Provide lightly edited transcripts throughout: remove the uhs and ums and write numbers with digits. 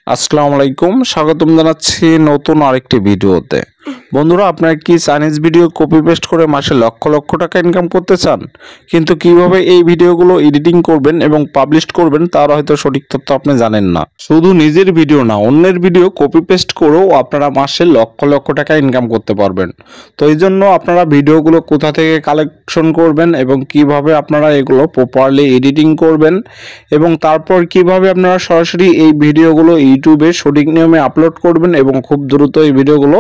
আসসালামু আলাইকুম, স্বাগতম জানাচ্ছি নতুন আরেকটি ভিডিওতে। বন্ধুরা, আপনারা কি চাইনিজ ভিডিও কপি পেস্ট করে মাসে লক্ষ লক্ষ টাকা ইনকাম করতে চান, কিন্তু কিভাবে এই ভিডিওগুলো এডিটিং করবেন এবং পাবলিশ করবেন তার হয়তো সঠিক তথ্য আপনি জানেন না। শুধু নিজের ভিডিও না, অন্যের ভিডিও কপি পেস্ট করেও আপনারা মাসে লক্ষ লক্ষ টাকা ইনকাম করতে পারবেন। তো এই জন্য আপনারা ভিডিওগুলো কোথা থেকে কালেকশন করবেন এবং কিভাবে আপনারা এগুলো প্রপারলি এডিটিং করবেন এবং তারপর কিভাবে আপনারা সরাসরি এই ভিডিওগুলো ইউটিউবে সঠিক নিয়মে আপলোড করবেন এবং খুব দ্রুত এই ভিডিওগুলো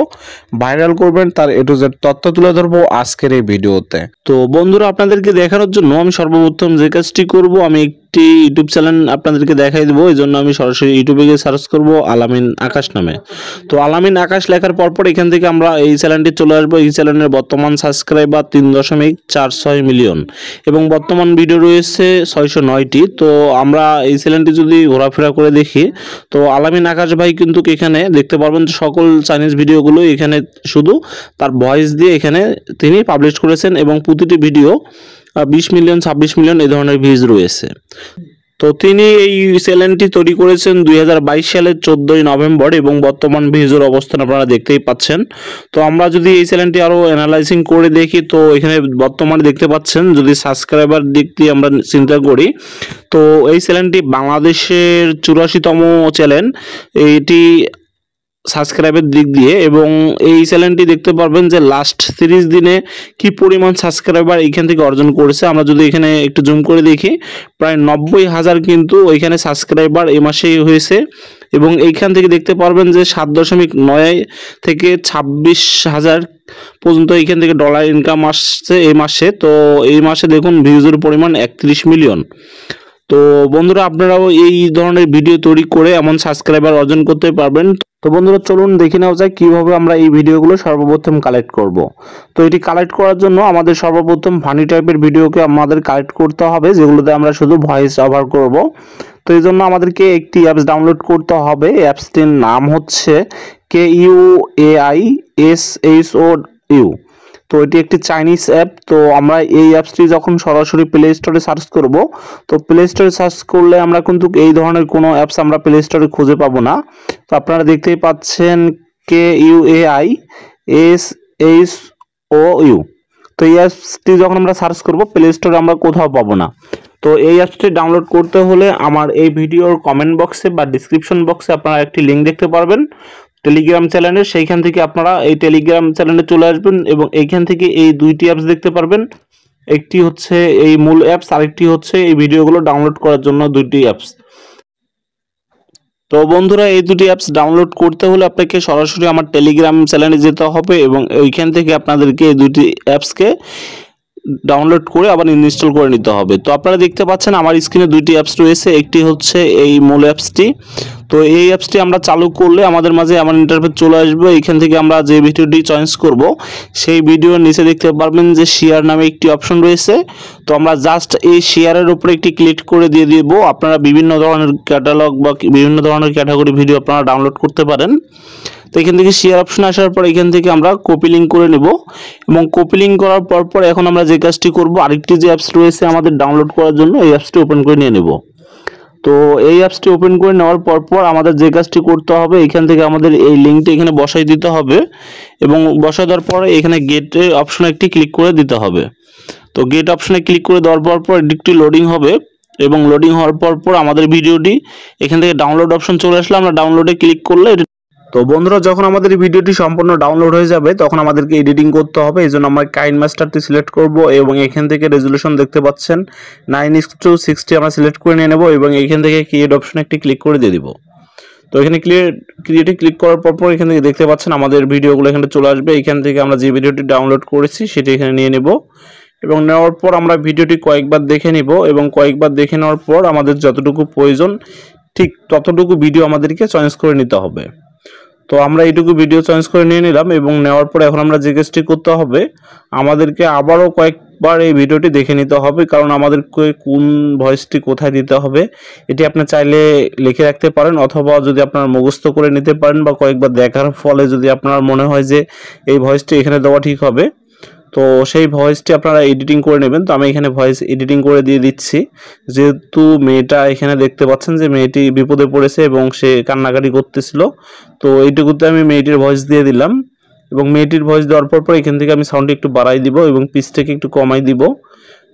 ভাইরাল করবেন, তার এ টু জেড তথ্য তুলে ধরবো আজকের এই ভিডিওতে। তো বন্ধুরা, আপনাদেরকে দেখানোর জন্য আমি সর্বপ্রথম যে কাজটি করব, আমি একটি ইউটিউব চ্যানেল আপনাদেরকে দেখাই দেবো। এই জন্য আমি সরাসরি ইউটিউবে গিয়ে সার্চ করব আলামিন আকাশ নামে। তো আলামিন আকাশ লেখার পরপর এখান থেকে আমরা এই চ্যানেলটি চলে আসবো। এই চ্যানেলের বর্তমান সাবস্ক্রাইবার 3.46 মিলিয়ন এবং বর্তমান ভিডিও রয়েছে 609টি। তো আমরা এই চ্যানেলটি যদি ঘোরাফেরা করে দেখি, তো আলামিন আকাশ ভাই কিন্তু এখানে দেখতে পারবেন যে সকল চাইনিজ ভিডিওগুলো এখানে শুধু তার ভয়েস দিয়ে এখানে তিনি পাবলিশ করেছেন এবং প্রতিটি ভিডিও 20 মিলিয়ন 26 মিলিয়ন এই ধরনের ভিউজ রয়েছে। তো তিনি এই চ্যানেলটি তৈরি করেছেন 2022 সালের 14ই নভেম্বর এবং বর্তমান ভিউজের অবস্থান আপনারা দেখতেই পাচ্ছেন। তো আমরা যদি এই চ্যানেলটি আরও অ্যানালাইজিং করে দেখি, তো এখানে বর্তমানে দেখতে পাচ্ছেন, যদি সাবস্ক্রাইবার দিক দিয়ে আমরা চিন্তা করি, তো এই চ্যানেলটি বাংলাদেশের 84তম চ্যানেল এটি সাবস্ক্রাইবের দিক দিয়ে, এবং এই চ্যানেলটি দেখতে পারবেন যে লাস্ট 30 দিনে কি পরিমাণ সাবস্ক্রাইবার এখান থেকে অর্জন করেছে। আমরা যদি এখানে একটু জুম করে দেখি, প্রায় 90,000 কিন্তু এখানে সাবস্ক্রাইবার এই মাসেই হয়েছে এবং এইখান থেকে দেখতে পারবেন যে 7.9 থেকে 26,000 পর্যন্ত এখান থেকে ডলার ইনকাম আসছে এই মাসে। তো এই মাসে দেখুন ভিউজের পরিমাণ 31 মিলিয়ন। তো বন্ধুরা, আপনারাও এই ধরনের ভিডিও তৈরি করে এমন সাবস্ক্রাইবার অর্জন করতে পারবেন। তো বন্ধুরা, চলুন দেখে নেওয়া যায় কিভাবে আমরা এই ভিডিওগুলো সর্বপ্রথম কালেক্ট করব। তো এটি কালেক্ট করার জন্য আমাদের সর্বপ্রথম ফানি টাইপের ভিডিওকে আমাদের কালেক্ট করতে হবে, যেগুলোতে আমরা শুধু ভয়েস ওভার করব। তো এই জন্য আমাদেরকে একটি অ্যাপস ডাউনলোড করতে হবে। অ্যাপসটির নাম হচ্ছে KUAISHOU। তো এটি একটি চাইনিজ অ্যাপ। তো আমরা এই অ্যাপসটি যখন সরাসরি প্লে স্টোরে সার্চ করব, তো প্লে স্টোরে সার্চ করলে আমরা কিন্তু এই ধরনের কোনো অ্যাপস আমরা প্লে স্টোরে খুঁজে পাবো না। তো আপনারা দেখতেই পাচ্ছেন KUAISHOU। তো এই অ্যাপসটি যখন আমরা সার্চ করব প্লে স্টোরে আমরা কোথাও পাবো না। তো এই অ্যাপসটি ডাউনলোড করতে হলে আমার এই ভিডিওর কমেন্ট বক্সে বা ডিসক্রিপশন বক্সে আপনারা একটি লিঙ্ক দেখতে পারবেন টেলিগ্রাম চ্যানেলের। সেইখান থেকে আপনারা এই টেলিগ্রাম চ্যানেলে চলে আসবেন এবং এইখান থেকে এই দুইটি অ্যাপস দেখতে পারবেন। একটি হচ্ছে এই মূল অ্যাপস, আরেকটি হচ্ছে এই ভিডিওগুলো ডাউনলোড করার জন্য দুইটি অ্যাপস। তো বন্ধুরা, এই দুটি অ্যাপস ডাউনলোড করতে হলে আপনাকে সরাসরি আমার টেলিগ্রাম চ্যানেলে যেতে হবে এবং ওইখান থেকে আপনাদেরকে এই দুটি অ্যাপসকে ডাউনলোড করে আবার ইনস্টল করে নিতে হবে। তো আপনারা দেখতে পাচ্ছেন আমার স্ক্রিনে দুইটি অ্যাপস রয়েছে। একটি হচ্ছে এই মূল অ্যাপসটি। তো এই অ্যাপসটি আমরা চালু করলে আমাদের মাঝে এমন ইন্টারফেস চলে আসবে। এখান থেকে আমরা যে ভিডিওটি চয়েস করব, সেই ভিডিওর নিচে দেখতে পারবেন যে শেয়ার নামে একটি অপশন রয়েছে। তো আমরা জাস্ট এই শেয়ারের উপরে একটি ক্লিক করে দিয়ে দেব। আপনারা বিভিন্ন ধরনের ক্যাটালগ বা বিভিন্ন ধরনের ক্যাটাগরি ভিডিও আপনারা ডাউনলোড করতে পারেন। তো এখান থেকে শেয়ার অপশন আসার পর এখান থেকে আমরা কপি লিঙ্ক করে নেব এবং কপি লিঙ্ক করার পর এখন আমরা যে কাজটি করব, আরেকটি যে অ্যাপস রয়েছে আমাদের ডাউনলোড করার জন্য, এই অ্যাপসটি ওপেন করে নিয়ে নেব। তো এই অ্যাপসটি ওপেন করে নেওয়ার পর আমাদের যে কাজটি করতে হবে, এখান থেকে আমাদের এই লিঙ্কটি এখানে বসাই দিতে হবে এবং বসাই দেওয়ার পরে এখানে গেট অপশনে একটি ক্লিক করে দিতে হবে। তো গেট অপশনে ক্লিক করে দেওয়ার পর একটি লোডিং হবে এবং লোডিং হওয়ার পর আমাদের ভিডিওটি এখান থেকে ডাউনলোড অপশন চলে আসলে আমরা ডাউনলোডে ক্লিক করলে, তো বন্ধুরা, যখন আমাদের এই ভিডিওটি সম্পূর্ণ ডাউনলোড হয়ে যাবে তখন আমাদেরকে এডিটিং করতে হবে। এই জন্য আমরা কাইনমাস্টারটি সিলেক্ট করব এবং এখান থেকে রেজুলেশন দেখতে পাচ্ছেন 9:60 আমরা সিলেক্ট করে নিয়ে নেব এবং এখান থেকে ক্রিয়েট অপশনে একটি ক্লিক করে দিয়ে দিব। তো এখানে ক্রিয়েটে ক্লিক করার পর এখান থেকে দেখতে পাচ্ছেন আমাদের ভিডিওগুলো এখানে চলে আসবে। এখান থেকে আমরা যে ভিডিওটি ডাউনলোড করেছি সেটি এখানে নিয়ে নেব এবং নেওয়ার পর আমরা ভিডিওটি কয়েকবার দেখে নিব এবং কয়েকবার দেখে নেওয়ার পর আমাদের যতটুকু প্রয়োজন ঠিক ততটুকু ভিডিও আমাদেরকে চয়েস করে নিতে হবে। তো আমরা এইটুকু ভিডিও চয়েস করে নিয়ে নিলাম এবং নেওয়ার পর এখন আমরা যে কাজটি করতে হবে, আমাদেরকে আবারও কয়েকবার এই ভিডিওটি দেখে নিতে হবে, কারণ আমাদেরকে কোন ভয়েসটি কোথায় দিতে হবে এটি আপনি চাইলে লিখে রাখতে পারেন, অথবা যদি আপনারা মুখস্থ করে নিতে পারেন বা কয়েকবার দেখার ফলে যদি আপনার মনে হয় যে এই ভয়েসটি এখানে দেওয়া ঠিক হবে, তো সেই ভয়েসটি আপনারা এডিটিং করে নেবেন। তো আমি এখানে ভয়েস এডিটিং করে দিয়ে দিচ্ছি। যেহেতু মেয়েটা এখানে দেখতে পাচ্ছেন যে মেয়েটি বিপদে পড়েছে এবং সে কান্নাকাটি করতেছিল, তো এইটুকুতে আমি মেয়েটির ভয়েস দিয়ে দিলাম এবং মেয়েটির ভয়েস দেওয়ার পর এখান থেকে আমি সাউন্ডটি একটু বাড়াই দিব এবং পিচটাকে একটু কমাই দিব।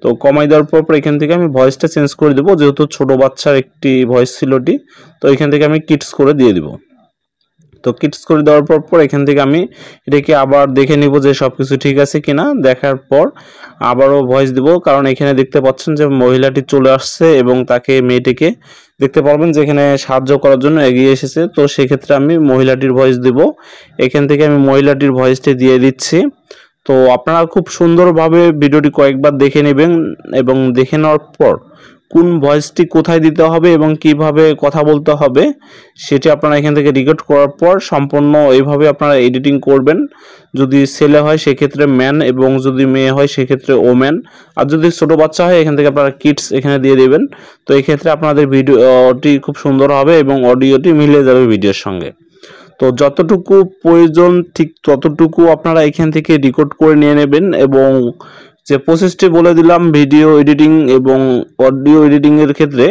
তো কমাই দেওয়ার পর এখান থেকে আমি ভয়েসটা চেঞ্জ করে দেবো, যেহেতু ছোট বাচ্চার একটি ভয়েস ছিল ওটি। তো এখান থেকে আমি কিডস করে দিয়ে দিব। তো কিডস করে দেওয়ার পর এখান থেকে আমি এটাকে আবার দেখে নিব যে সব কিছু ঠিক আছে কিনা। দেখার পর আবারও ভয়েস দিব, কারণ এখানে দেখতে পাচ্ছেন যে মহিলাটি চলে আসছে এবং তাকে মেয়েটিকে দেখতে পারবেন যে এখানে সাহায্য করার জন্য এগিয়ে এসেছে। তো সেক্ষেত্রে আমি মহিলাটির ভয়েস দিব। এখান থেকে আমি মহিলাটির ভয়েসটি দিয়ে দিচ্ছি। তো আপনারা খুব সুন্দরভাবে ভিডিওটি কয়েকবার দেখে নেবেন এবং দেখে নেওয়ার পর কোন ভয়েসটি কোথায় দিতে হবে এবং কিভাবে কথা বলতে হবে সেটি আপনারা এখান থেকে রেকর্ড করার পর সম্পূর্ণ এইভাবে আপনারা এডিটিং করবেন। যদি ছেলে হয় সেক্ষেত্রে ম্যান এবং যদি মেয়ে হয় সেক্ষেত্রে ওম্যান, আর যদি ছোটো বাচ্চা হয় এখান থেকে আপনারা কিডস এখানে দিয়ে দেবেন। তো এই ক্ষেত্রে আপনাদের ভিডিওটি খুব সুন্দর হবে এবং অডিওটি মিলে যাবে ভিডিওর সঙ্গে। তো যতটুকু প্রয়োজন ঠিক ততটুকু আপনারা এখান থেকে রেকর্ড করে নিয়ে নেবেন এবং যে প্রসেসটি বলে দিলাম ভিডিও এডিটিং এবং অডিও এডিটিংয়ের ক্ষেত্রে,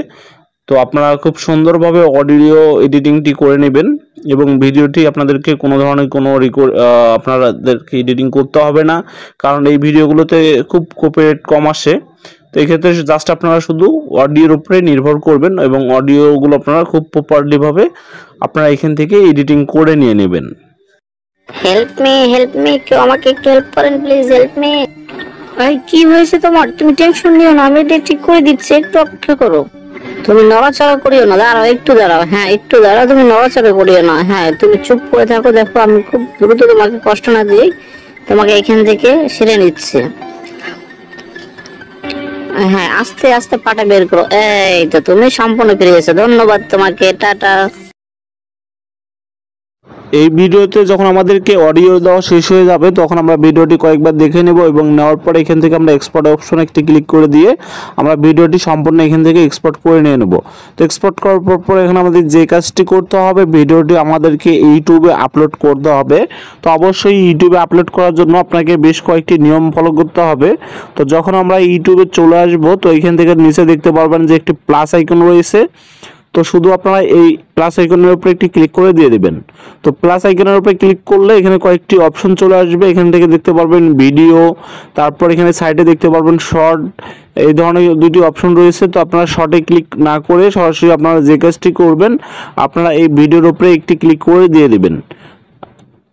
তো আপনারা খুব সুন্দরভাবে অডিও এডিটিংটি করে নেবেন এবং ভিডিওটি আপনাদেরকে কোনো ধরনের কোনো আপনাদেরকে এডিটিং করতে হবে না, কারণ এই ভিডিওগুলোতে খুব কপিরাইট কম আসে। তো এই ক্ষেত্রে জাস্ট আপনারা শুধু অডিওর উপরে নির্ভর করবেন এবং অডিওগুলো আপনারা খুব প্রপারলিভাবে আপনারা এখান থেকে এডিটিং করে নিয়ে নেবেন। হেল্প মি, কেউ আমাকে একটু হেল্প করেন প্লিজ, হেল্প মি। ভাই কি হয়েছে তোমার? তুমি টেনশন নিও না, আমি এটা ঠিক করে দিচ্ছি, একটু অপেক্ষা করো। তুমি নড়াচড়া করিও না, দাঁড়াও একটু দাঁড়াও, হ্যাঁ একটু দাঁড়াও, তুমি নড়াচড়া করিও না, হ্যাঁ তুমি চুপ করে থাকো। দেখো আমি খুব দ্রুত তোমাকে কষ্ট না দিয়ে তোমাকে এখান থেকে সেরে নিচ্ছে। হ্যাঁ আস্তে আস্তে পাটা বের করো। এই তো তুমি সম্পূর্ণ পেরে গেছো, ধন্যবাদ তোমাকে, টাটা। এই ভিডিওতে যখন আমাদেরকে অডিও দেওয়া শেষ হয়ে যাবে তখন আমরা ভিডিওটি কয়েকবার দেখে নেব এবং নেওয়ার পর এখান থেকে আমরা এক্সপোর্ট অপশন একটি ক্লিক করে দিয়ে আমরা ভিডিওটি সম্পূর্ণ এখান থেকে এক্সপোর্ট করে নিয়ে নেব। তো এক্সপোর্ট করার পর এখানে আমাদের যে কাজটি করতে হবে, ভিডিওটি আমাদেরকে ইউটিউবে আপলোড করতে হবে। তো অবশ্যই ইউটিউবে আপলোড করার জন্য আপনাকে বেশ কয়েকটি নিয়ম ফলো করতে হবে। তো যখন আমরা ইউটিউবে চলে আসব তো এখান থেকে নিচে দেখতে পারবেন যে একটি প্লাস আইকন রয়েছে। তো শুধু আপনারা এই প্লাস আইকনের উপরে একটি ক্লিক করে দিয়ে দিবেন। তো প্লাস আইকনের উপরে ক্লিক করলে এখানে কয়েকটি অপশন চলে আসবে। এখান থেকে দেখতে পারবেন ভিডিও, তারপর এখানে সাইডে দেখতে পারবেন শর্ট, এই ধরনের দুটি অপশন রয়েছে। তো আপনারা শর্টে ক্লিক না করে সরাসরি আপনারা যে কাজটি করবেন আপনারা এই ভিডিওর উপরে একটি ক্লিক করে দিয়ে দিবেন।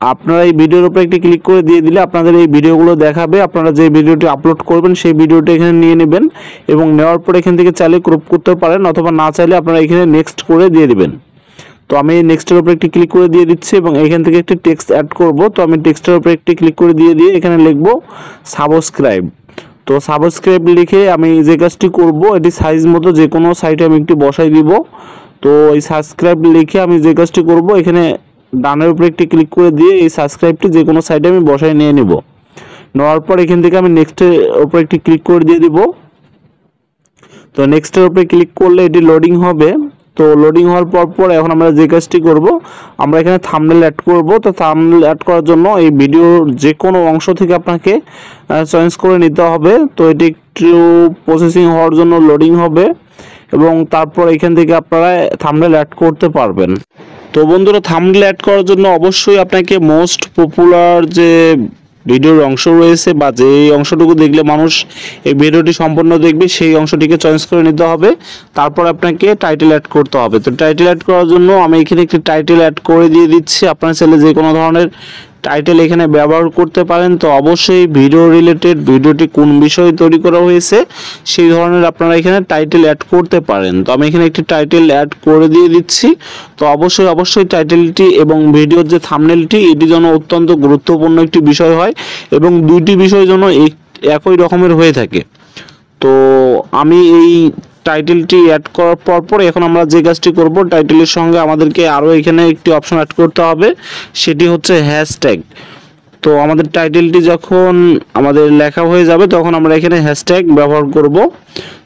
আপনারা এই ভিডিওর উপরে একটি ক্লিক করে দিয়ে দিলে আপনাদের এই ভিডিওগুলো দেখাবে। আপনারা যে ভিডিওটি আপলোড করবেন সেই ভিডিওটি এখানে নিয়ে নেবেন এবং নেওয়ার পর এখান থেকে চাইলে ক্রপ করতে পারেন অথবা না চাইলে আপনারা এখানে নেক্সট করে দিয়ে দিবেন। তো আমি নেক্সটের উপরে একটি ক্লিক করে দিয়ে দিচ্ছি এবং এখান থেকে একটি টেক্সট অ্যাড করব। তো আমি টেক্সটের উপরে একটি ক্লিক করে দিয়ে এখানে লিখব সাবস্ক্রাইব। তো সাবস্ক্রাইব লিখে আমি যে কাজটি করব এটি সাইজ মতো যে কোনো সাইটে আমি একটি বসাই দিব। তো এই সাবস্ক্রাইব লিখে আমি যে কাজটি করব এখানে ডানের উপরে একটি ক্লিক করে দিয়ে এই সাবস্ক্রাইবটি যে কোনো সাইডে আমি বসাই নিয়ে নেব। নেওয়ার পর এখান থেকে আমি নেক্সটের উপরে একটি ক্লিক করে দিয়ে দিব। তো নেক্সটের উপরে ক্লিক করলে এটি লোডিং হবে। তো লোডিং হওয়ার পর এখন আমরা যে কাজটি করব আমরা এখানে থাম্বনেল অ্যাড করব। তো থাম্বনেল অ্যাড করার জন্য এই ভিডিওর যে কোনো অংশ থেকে আপনাকে চয়েস করে নিতে হবে। তো এটি একটু প্রসেসিং হওয়ার জন্য লোডিং হবে এবং তারপর এখান থেকে আপনারা থাম্বনেল অ্যাড করতে পারবেন। তো বন্ধুরা থাম্বনেল অ্যাড করার জন্য অবশ্যই আপনাকে মোস্ট পপুলার যে ভিডিওর অংশ রয়েছে বা যে অংশটুকু দেখলে মানুষ এই ভিডিওটি সম্পূর্ণ দেখবে সেই অংশটিকে চয়েস করে নিতে হবে। তারপর আপনাকে টাইটেল অ্যাড করতে হবে। তো টাইটেল অ্যাড করার জন্য আমি এখানে একটি টাইটেল অ্যাড করে দিয়ে দিচ্ছি। আপনার চাইলে যে কোনো ধরনের টাইটেল এখানে ব্যবহার করতে পারেন। তো অবশ্যই ভিডিও রিলেটেড ভিডিওটি কোন বিষয়ে তৈরি করা হয়েছে সেই ধরনের আপনারা এখানে টাইটেল অ্যাড করতে পারেন। তো আমি এখানে একটি টাইটেল অ্যাড করে দিয়ে দিচ্ছি। তো অবশ্যই টাইটেলটি এবং ভিডিওর যে থাম্বনেলটি এটি যেন অত্যন্ত গুরুত্বপূর্ণ একটি বিষয় হয় এবং দুইটি বিষয় যেন একই রকমের হয়ে থাকে। তো আমি এই টাইটেলটি অ্যাড করার পর এখন আমরা যে কাজটি করব টাইটেলের সঙ্গে আমাদেরকে আরও এখানে একটি অপশন অ্যাড করতে হবে, সেটি হচ্ছে হ্যাশট্যাগ। তো আমাদের টাইটেলটি যখন আমাদের লেখা হয়ে যাবে তখন আমরা এখানে হ্যাশট্যাগ ব্যবহার করব।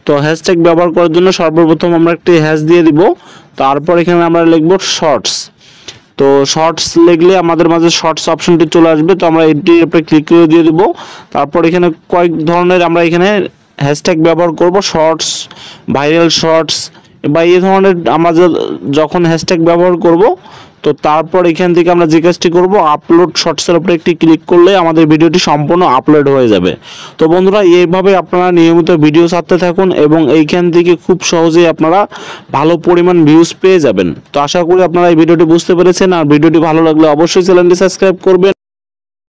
তো হ্যাশট্যাগ ব্যবহার করার জন্য সর্বপ্রথম আমরা একটি হ্যাশ দিয়ে দিব। তারপর এখানে আমরা লিখব শর্টস। তো শর্টস লিখলে আমাদের মাঝে শর্টস অপশনটি চলে আসবে, তো আমরা এটির উপরে ক্লিক করে দিয়ে দিব। তারপর এখানে কয়েক ধরনের আমরা এখানে হ্যাশট্যাগ ব্যবহার করব, শর্টস, ভাইরাল শর্টস বা এই ধরনের আমরা যখন হ্যাশট্যাগ ব্যবহার করব, তো তারপর এখান থেকে আমরা যে কাজটি করব, আপলোড শর্টসের উপরে একটি ক্লিক করলে আমাদের ভিডিওটি সম্পূর্ণ আপলোড হয়ে যাবে। তো বন্ধুরা, এইভাবে আপনারা নিয়মিত ভিডিও ছাড়তে থাকুন এবং এইখান থেকে খুব সহজেই আপনারা ভালো পরিমাণ ভিউজ পেয়ে যাবেন। তো আশা করি আপনারা এই ভিডিওটি বুঝতে পেরেছেন, আর ভিডিওটি ভালো লাগলে অবশ্যই চ্যানেলটি সাবস্ক্রাইব করবেন।